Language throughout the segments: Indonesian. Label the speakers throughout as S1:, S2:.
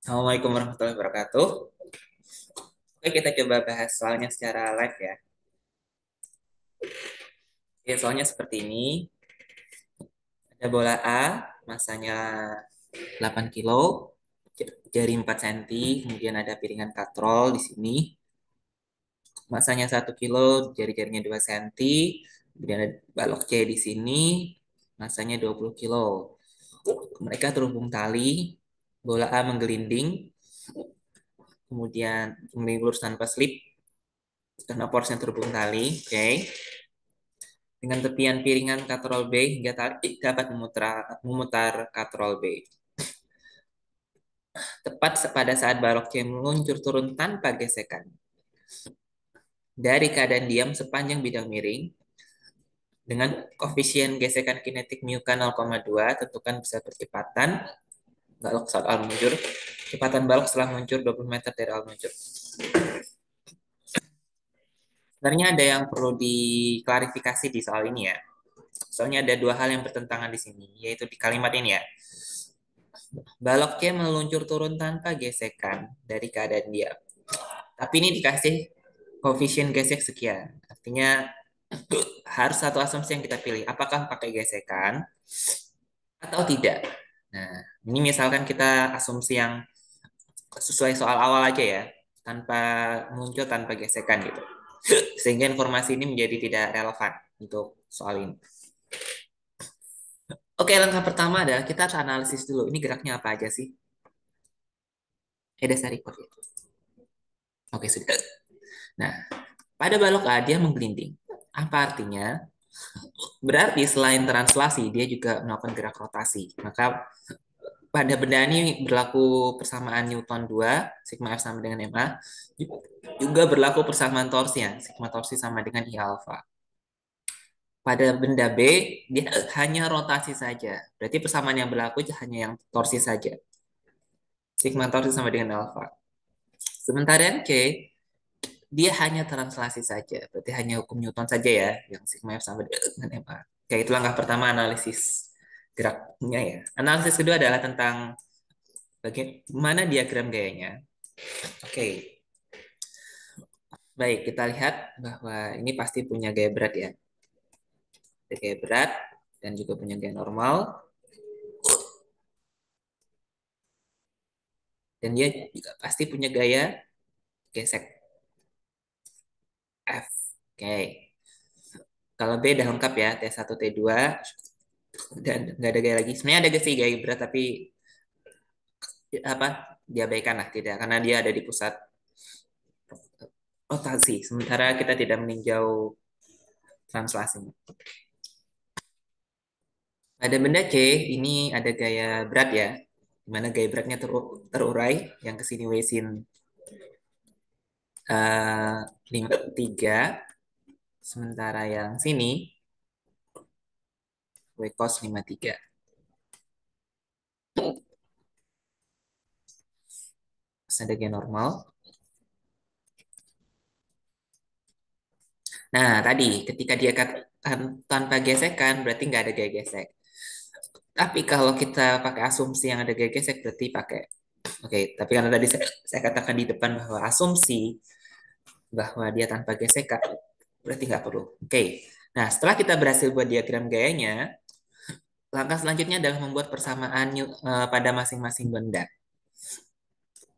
S1: Assalamualaikum warahmatullahi wabarakatuh. Oke, kita coba bahas soalnya secara live ya. Oke, soalnya seperti ini. Ada bola A, masanya 8 kilo, jari 4 cm, kemudian ada piringan katrol di sini. Masanya 1 kilo, jari-jarinya 2 cm, kemudian ada balok C di sini, masanya 20 kilo. Mereka terhubung tali, bola A menggelinding, kemudian menggelinding lurus tanpa slip, karena porsinya terhubung tali. Oke. Dengan tepian piringan katrol B hingga tarik dapat memutar katrol B. Tepat pada saat balok C meluncur turun tanpa gesekan. Dari keadaan diam sepanjang bidang miring, dengan koefisien gesekan kinetik mu K 0,2, tentukan besar percepatan balok saat awal meluncur. Kecepatan balok setelah meluncur 20 meter dari awal meluncur. Sebenarnya ada yang perlu diklarifikasi di soal ini ya. Soalnya ada dua hal yang bertentangan di sini, yaitu di kalimat ini ya. Balok C meluncur turun tanpa gesekan dari keadaan diam. Tapi ini dikasih koefisien gesek sekian. Artinya harus satu asumsi yang kita pilih. Apakah pakai gesekan atau tidak? Nah, ini misalkan kita asumsi yang sesuai soal awal aja ya. Tanpa muncul, tanpa gesekan gitu. Sehingga informasi ini menjadi tidak relevan untuk soal ini. Oke, langkah pertama adalah kita harus analisis dulu. Ini geraknya apa aja sih? Dasar record ya. Oke, sudah. Nah, pada balok A dia menggelinding. Apa artinya? Berarti selain translasi, dia juga melakukan gerak rotasi. Maka pada benda ini berlaku persamaan Newton 2, sigma F sama dengan ma. Juga berlaku persamaan torsinya, sigma torsi sama dengan I alfa. Pada benda B, dia hanya rotasi saja. Berarti persamaan yang berlaku hanya yang torsi saja. Sigma torsi sama dengan alfa. Sementara yang C, dia hanya translasi saja. Berarti hanya hukum Newton saja ya, yang sigma F sama dengan ma. Oke, itu langkah pertama analisis geraknya ya. Analisis kedua adalah tentang bagaimana diagram gayanya. Oke, baik kita lihat bahwa ini pasti punya gaya berat ya. Ada gaya berat dan juga punya gaya normal. Dan dia juga pasti punya gaya gesek F. Oke, kalau B udah lengkap ya, T1, T2, dan nggak ada gaya lagi. Sebenarnya ada sih gaya berat, tapi apa diabaikan lah, tidak, karena dia ada di pusat rotasi. Sementara kita tidak meninjau translasinya. Pada benda C, ini ada gaya berat ya, di mana gaya beratnya terurai, yang kesini Wesin 53, sementara yang sini W cos 53. Terus ada gaya normal. Nah, tadi ketika dia katakan tanpa gesekan, berarti nggak ada gaya gesek. Tapi kalau kita pakai asumsi yang ada gaya gesek, berarti pakai. Oke, tapi karena tadi saya katakan di depan bahwa asumsi bahwa dia tanpa gesekan, berarti nggak perlu. Oke, nah setelah kita berhasil buat diagram gayanya, langkah selanjutnya adalah membuat persamaan pada masing-masing benda.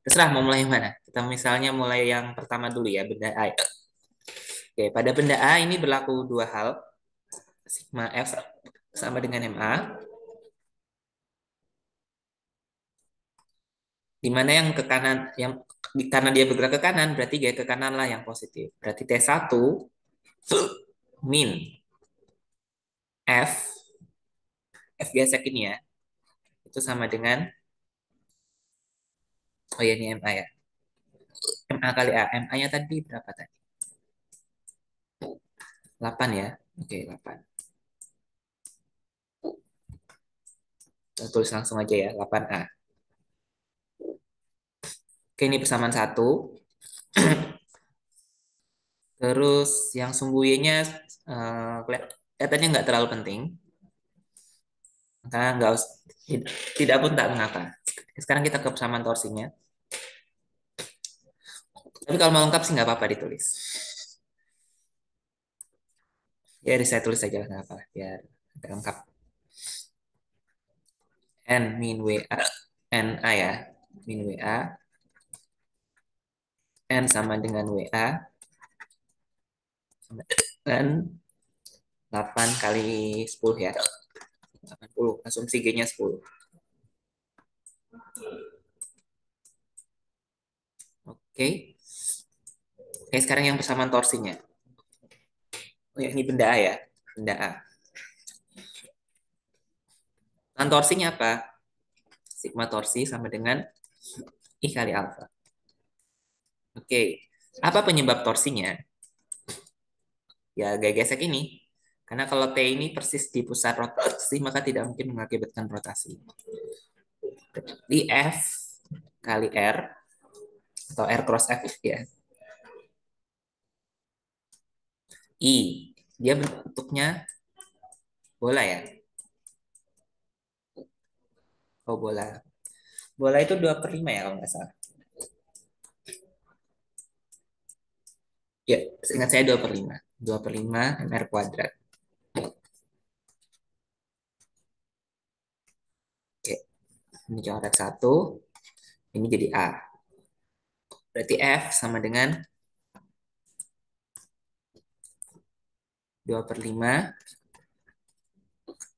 S1: Terserah mau mulai yang mana. Kita misalnya mulai yang pertama dulu ya, benda A. Oke, pada benda A ini berlaku dua hal. Sigma F sama dengan MA. Di mana yang ke kanan, yang karena dia bergerak ke kanan, berarti gaya ke kanan lah yang positif. Berarti T1 min F, F gesek ini ya, itu sama dengan, oh ya ini MA ya. MA kali A. MA-nya tadi berapa tadi? 8 ya. Oke, 8. Kita tulis langsung aja ya, 8A. Oke, ini persamaan 1. Terus yang sumbu Y-nya kelihatannya nggak terlalu penting. Maka nggak tidak pun tak mengapa. Sekarang kita ke persamaan torsinya. Tapi kalau mau lengkap sih nggak apa-apa ditulis. Ya, saya tulis aja lah, nggak apa-apa. Biar agak lengkap. N min WA. N A ya. Min WA. N sama dengan WA. Sama dengan 8 kali 10 ya. 80. Asumsi G-nya 10. Oke. Oke, sekarang yang persamaan torsinya. Oh ya, ini benda A ya. Benda A. Tan torsinya apa? Sigma torsi sama dengan I kali alfa. Oke. Apa penyebab torsinya? Ya, gaya gesek ini. Karena kalau T ini persis di pusat rotasi, maka tidak mungkin mengakibatkan rotasi. Di F kali R, atau R cross F ya. I, dia bentuknya bola ya. Oh, bola. Bola itu 2/5 ya kalau nggak salah. Ya, ingat saya 2/5. 2/5 MR kuadrat. Oke, ini coret 1. Ini jadi A. Berarti F sama dengan 2/5.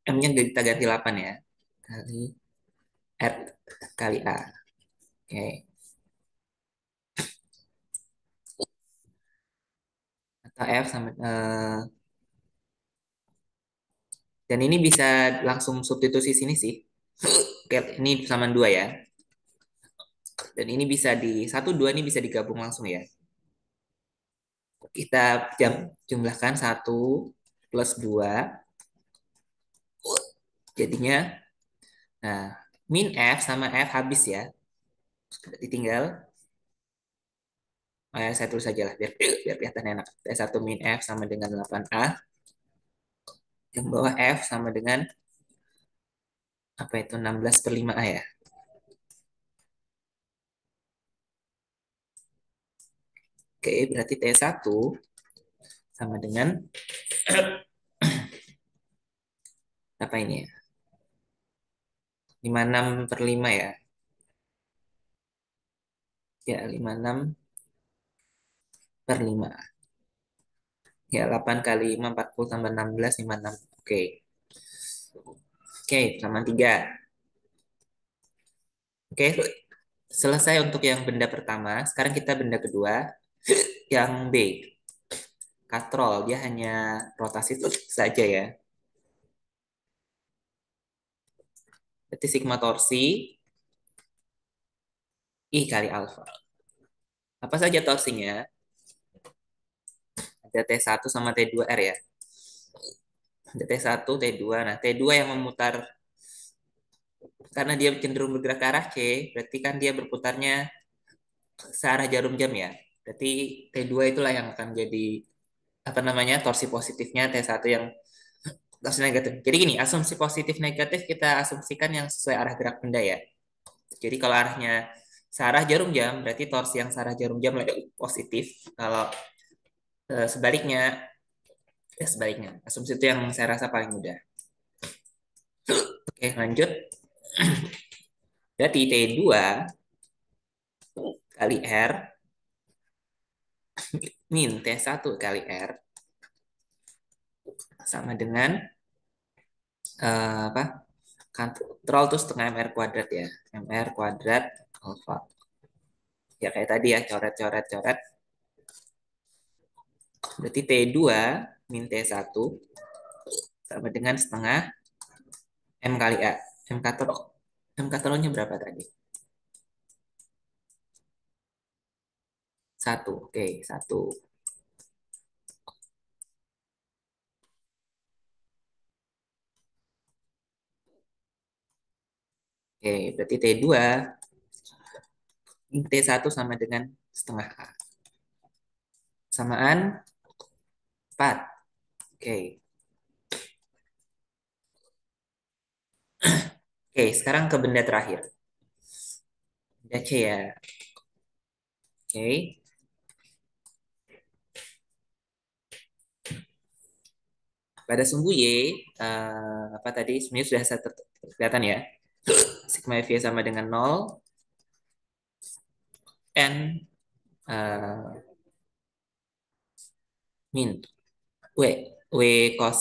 S1: M-nya kita ganti 8 ya. Kali R kali A. Oke. Atau F sama dan ini bisa langsung substitusi sini sih. Oke, ini sama 2 ya. Dan ini bisa di 1, 2 ini bisa digabung langsung ya. Kita jumlahkan 1 plus 2. Jadinya, nah, min F sama F habis ya. Berarti tinggal, saya tulis saja lah biar kelihatan enak. T1 min F sama dengan 8A. Yang bawah F sama dengan, apa itu, 16/5A ya. Oke, berarti T1 sama dengan, apa ini ya? 56/5 ya. Ya, 56/5. Ya, 8 kali 5, 40 tambah 16, 56. Oke. Oke, sama 3. Oke, selesai untuk yang benda pertama. Sekarang kita benda kedua, yang B. Katrol, dia hanya rotasi saja ya. Berarti sigma torsi, I kali alfa. Apa saja torsinya? Ada T1 sama T2R ya. Ada T1, T2. Nah, T2 yang memutar, karena dia cenderung bergerak ke arah C, berarti kan dia berputarnya searah jarum jam ya. Berarti T2 itulah yang akan jadi, apa namanya, torsi positifnya T1 yang torsi negatif. Jadi gini, asumsi positif negatif kita asumsikan yang sesuai arah gerak benda ya. Jadi kalau arahnya searah jarum jam, berarti torsi yang searah jarum jam lebih positif. Kalau sebaliknya, ya sebaliknya. Asumsi itu yang saya rasa paling mudah. Oke, lanjut. Berarti T2 kali R min T1 kali R sama dengan, apa? Kontrol itu setengah MR kuadrat ya. MR kuadrat alfa. Ya kayak tadi ya, coret-coret-coret. Berarti T2 min T1 sama dengan setengah M kali A. M katrol. M katrolnya berapa tadi? 1. Oke, 1. Oke, berarti T2 min T1 sama dengan setengah A. Samaan 4. Oke. Oke, sekarang ke benda terakhir. Benda C ya. Oke. Pada sumbu Y, apa tadi sebenarnya sudah saya kelihatan ya. Sigma F Y sama dengan 0, N eh, min W, W cos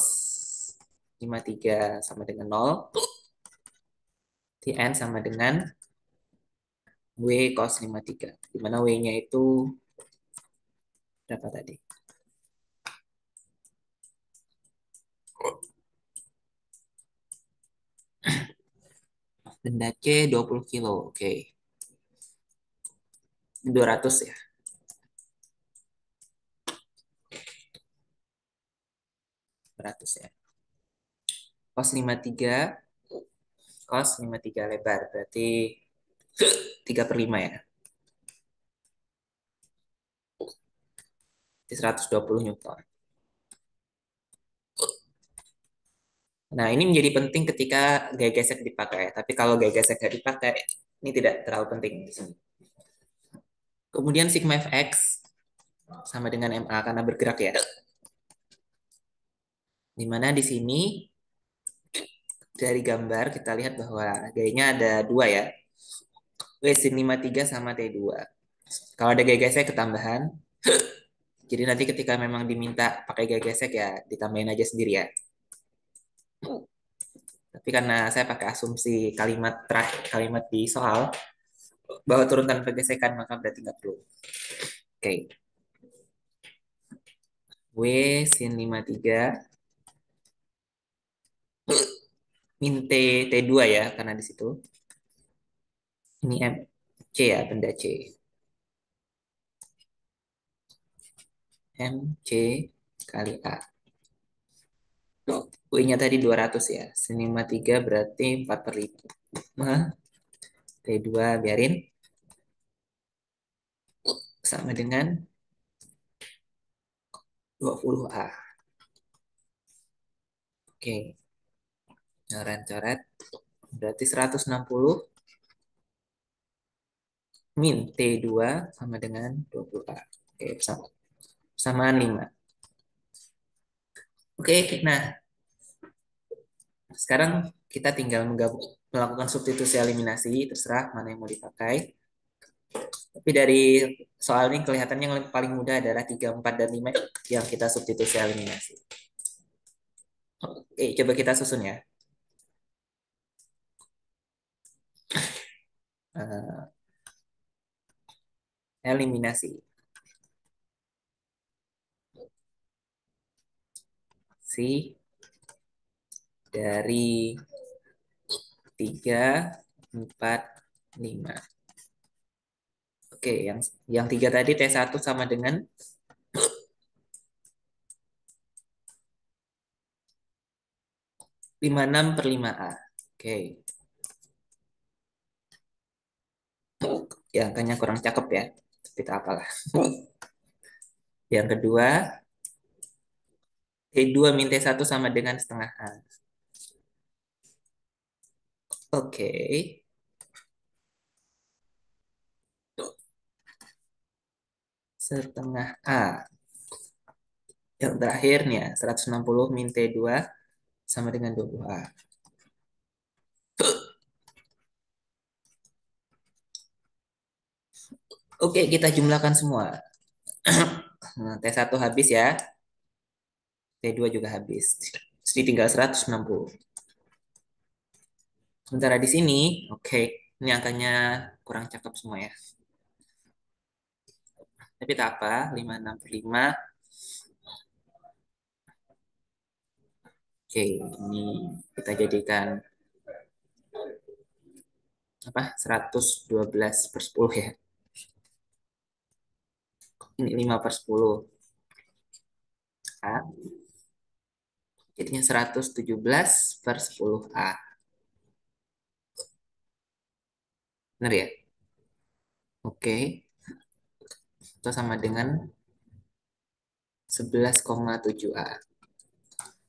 S1: 53 sama dengan 0, N sama dengan W cos 53. Di mana W-nya itu berapa tadi? Benda C 20 kilo. Oke. 200 ya. 200 ya. Cos 53, cos 53 lebar. Berarti 3/5 ya. Jadi 120 Newton. Nah, ini menjadi penting ketika gaya gesek dipakai. Tapi kalau gaya gesek nggak dipakai, ini tidak terlalu penting di sini. Kemudian sigma fx sama dengan ma karena bergerak ya. Dimana di sini dari gambar kita lihat bahwa gayanya ada dua ya. W sin 53 sama T2. Kalau ada gaya gesek ketambahan, jadi nanti ketika memang diminta pakai gaya gesek ya ditambahin aja sendiri ya. Tapi karena saya pakai asumsi kalimat terakhir, kalimat di soal, bahwa turun tanpa gesekan, maka berarti nggak perlu. Oke, W sin 53 min T2 ya, karena di situ. Ini M, C ya, benda C. M, C kali A. W-nya tadi 200 ya. Sin 53 berarti 4/5. T2 biarin. Sama dengan 20A. Oke, coret-coret. Berarti 160 min T2 sama dengan 20A. Oke, persamaan 5. Oke, nah sekarang kita tinggal melakukan substitusi eliminasi, terserah mana yang mau dipakai. Tapi dari soal ini kelihatannya yang paling mudah adalah 3, 4, dan 5 yang kita substitusi eliminasi. Oke, coba kita susun ya. Eh, eliminasi. Si dari 3, 4, 5. Oke, yang 3 tadi T1 sama dengan 56/5A. Oke, ya angkanya kurang cakep ya. Tapi tak apalah. Yang kedua, T2 min T1 sama dengan setengah A. Oke, setengah A. Yang terakhir nih ya, 160 min T2 sama dengan 20A. Oke, kita jumlahkan semua. Nah, T1 habis ya, T2 juga habis. Jadi tinggal 160. Sementara di sini, oke, ini angkanya kurang cakep semua ya. Tapi tak apa, 56/5. Oke, ini kita jadikan apa? 112/10 ya. Ini 5/10. A. Jadinya 117/10 A. Benar ya? Oke, itu sama dengan 11,7 A.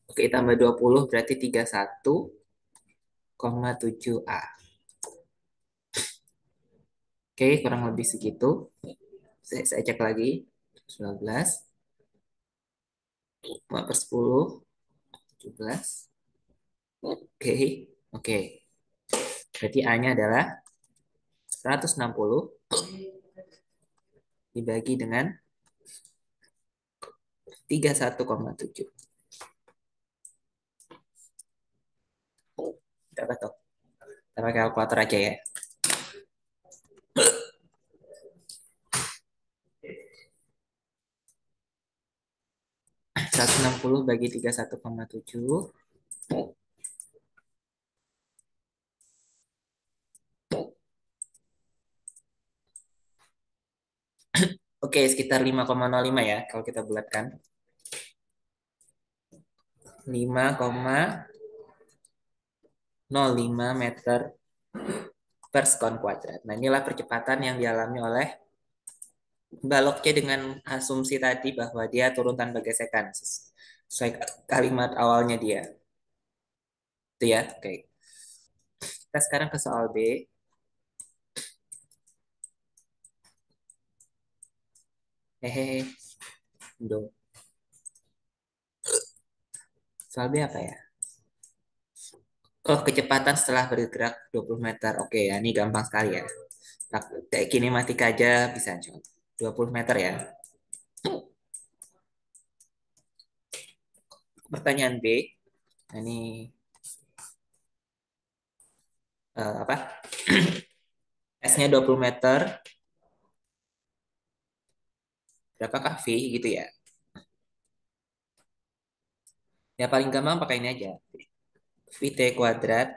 S1: Oke, tambah 20 berarti 31,7 A. Oke, kurang lebih segitu. Saya cek lagi. 19, 4 per 10, 17. Oke, oke. Berarti A-nya adalah 160 dibagi dengan 31,7. Berapa tuh? Kita pakai kalkulator aja ya. 160 bagi 31,7. Oke, sekitar 5,05 ya kalau kita bulatkan. 5,05 meter per sekon kuadrat. Nah, inilah percepatan yang dialami oleh baloknya dengan asumsi tadi bahwa dia turun tanpa gesekan. Sesuai kalimat awalnya dia. Itu ya, oke. Kita sekarang ke soal B. Hehehe, do. Soal B apa ya? Oh, kecepatan setelah bergerak 20 meter. Oke, ya, ini gampang sekali ya. Kayak kinematika aja bisa coba. 20 meter ya. Pertanyaan B. Nah, ini apa? S-nya 20 meter. Berapakah V gitu ya? Ya paling gampang pakai ini aja. VT kuadrat,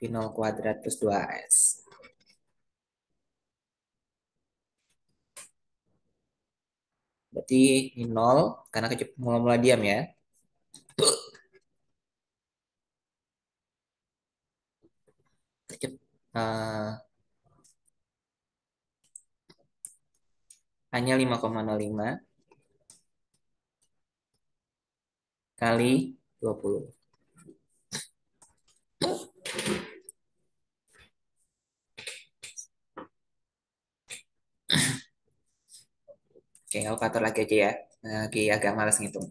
S1: V0 kuadrat plus 2S. Berarti ini 0 karena mula-mula diam ya. Kecep, eh, hanya 5,05 kali 20. Oke, kalkulator lagi aja ya. Lagi agak malas ngitung.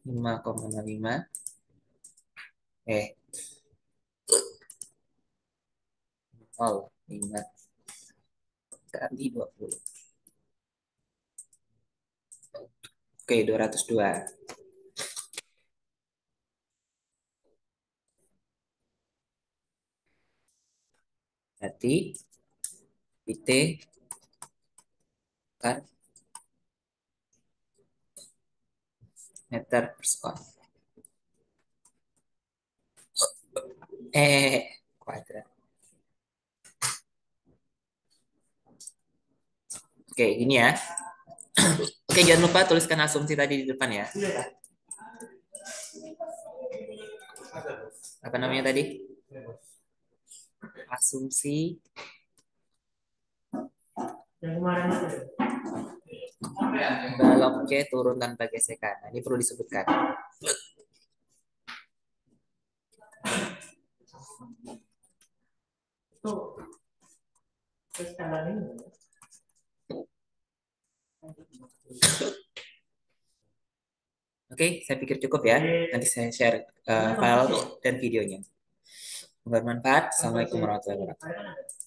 S1: 5,05 eh 0,5 kali 20. Oke, 202. Berarti VT kan meter per sekon. Kuadrat. Oke, gini ya. Oke, jangan lupa tuliskan asumsi tadi di depan ya. Apa namanya tadi? Asumsi balok C turun tanpa gesekan. Nah, ini perlu disebutkan. Oke, saya pikir cukup ya. Nanti saya share file dan videonya. Bermanfaat. Assalamualaikum warahmatullahi wabarakatuh.